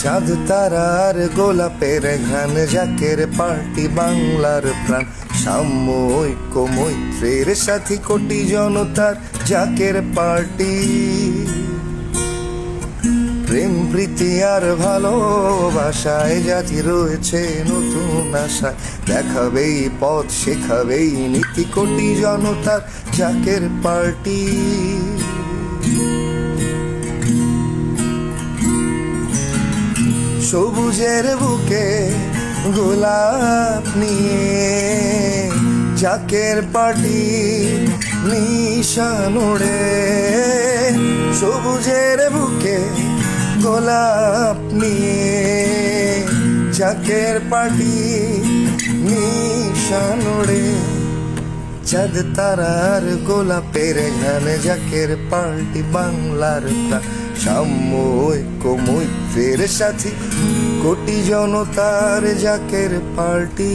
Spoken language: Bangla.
চাঁদ তারার গোলাপের ঘ্রাণ, জাকের পার্টি বাংলার প্রাণ। সাম্য ঐক্য মৈত্রের সাথী, কোটি জনতার জাকের পার্টি। প্রেম প্রীতি আর ভালোবাসায় জাতি রয়েছে নতুন আশা, দেখাবেই পথ শেখাবেই নীতি, কোটি জনতার জাকের পার্টি। সবুজের বুকে গোলাপ নিয়ে জাকের পার্টি নিশান ওড়ে। সবুজের বুকে গোলাপ নিয়ে জাকের পার্টি নিশান ওড়ে। চাঁদ তারার গোলাপের ঘ্রাণ, জাকের পার্টি বাংলার প্রাণ। সাম্য ঐক্য মৈত্রের সাথী, কোটি জনতার জাকের পার্টি।